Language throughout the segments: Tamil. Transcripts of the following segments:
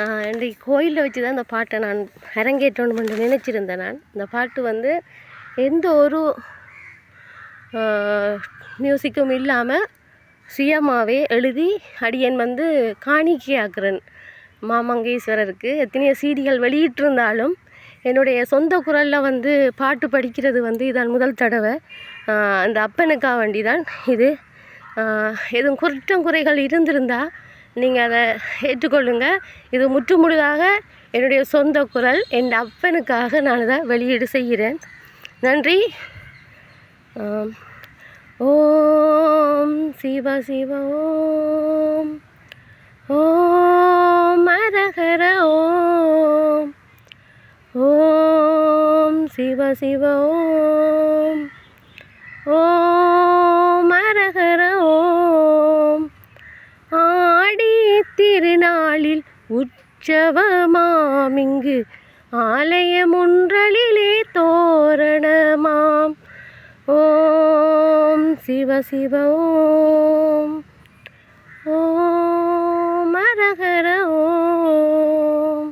இன்றைக்கு கோயிலில் வச்சு தான் இந்த பாட்டை நான் அரங்கேற்றணும்னு நினச்சிருந்தேன். நான் இந்த பாட்டு வந்து எந்த ஒரு மியூசிக்கும் இல்லாமல் சுயமாகவே எழுதி அடியன் வந்து காணிக்கையாக்குறேன் மாமங்கேஸ்வரருக்கு. எத்தனையோ சீடிகள் வெளியிட்டிருந்தாலும் என்னுடைய சொந்த குரலில் வந்து பாட்டு படிக்கிறது வந்து இதான் முதல் தடவை. அந்த அப்பனுக்காக வேண்டி தான் இது. எதுவும் குற்றம் குறைகள் இருந்திருந்தால் நீங்கள் அதை ஏற்றுக்கொள்ளுங்க. இது முற்றுமுழுதாக என்னுடைய சொந்த குரல், என் அப்பனுக்காக நான் அதை வெளியீடு செய்கிறேன். நன்றி. ஓம் சிவ சிவ ஓம், ஓம் அரஹர ஓம், ஓம் சிவ சிவ ஓம், ஓம் அரஹர ஓம். ஆடி திருநாளில் உற்சவமாமிங்கு ஆலயமுன்றலிலே தோரணமாம். ஓம் சிவ சிவ ஓம், ஓம் அரஹர ஓம்,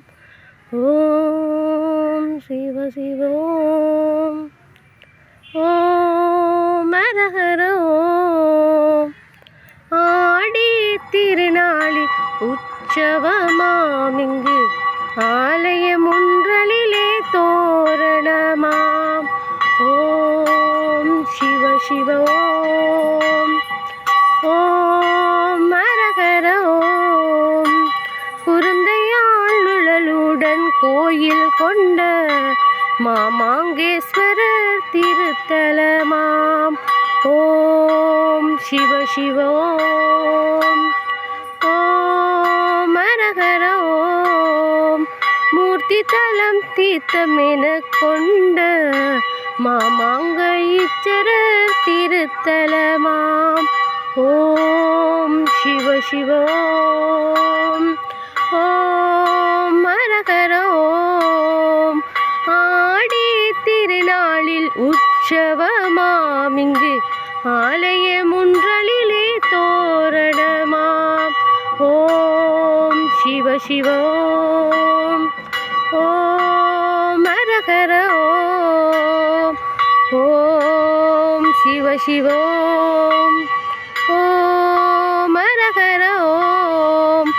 ஓம் சிவ சிவ ஓம், ஓம் அரஹர ஓம். ஆடி திருநாளில் உற்சவமாமிங்கு ஆலயமுன்றலிலே தோரணமாம். ஓம் சிவ சிவ ஓம், ஓம் அரஹர ஓம். குருந்தையாளுடன் கோயில் கொண்ட மாமாங்கேஸ்வரர் திருத்தலமாம். ஓம் சிவ சிவ ஓம், ஓம் அரஹர ஓம். மூர்த்தி தலம் தீர்த்தமென கொண்ட மாமாங்க ஈச்சரர் திருத்தலமாம். ஓம் சிவ சிவ ஓம், ஓம் அரஹர ஓம். ஆடி திருநாளில் உற்சவமாமிங்கு ஆலயமுன்றலிலே தோரணமாம். ஓம் சிவ சிவ ஓம், ஓம் அரஹர ஓம், ஓம் சிவ சிவ ஓம், ஓம் அரஹர ஓம்.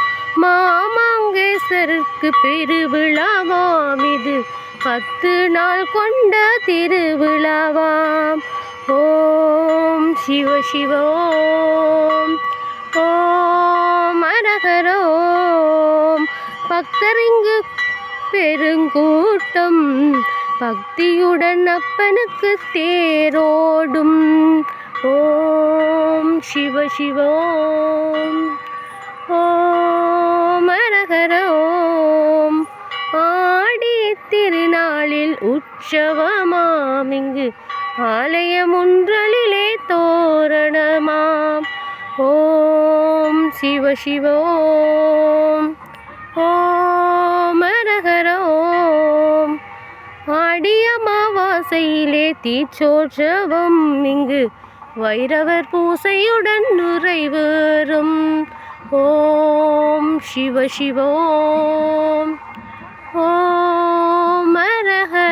மாமாங்கேஸ்வரருக்கு பெருவிழாவாம் இது 10 நாள் கொண்ட திருவிழாவாம். ஓம் சிவ சிவ ஓம், ஓம் அரஹர ஓம். பக்தரிங்கு பெருங்கூட்டம் பக்தியுடன் அப்பனுக்கு தேரோடும். ஓம் சிவ சிவ ஓம், ஓம் அரஹர ஓம். ஆடி திருநாளில் உற்சவமாமிங்கு ஆலயமுன்றலிலே தோரணமாம். ஓம் சிவ சிவ ஓம், ஓம் அரஹர ஓம். ஆடி அமாவாசையிலே தீச்சோற்சவம் இங்கு வைரவர் பூசையுடன் நிறைவேறும். ஓம் சிவ சிவ ஓம், ஓம் அரஹர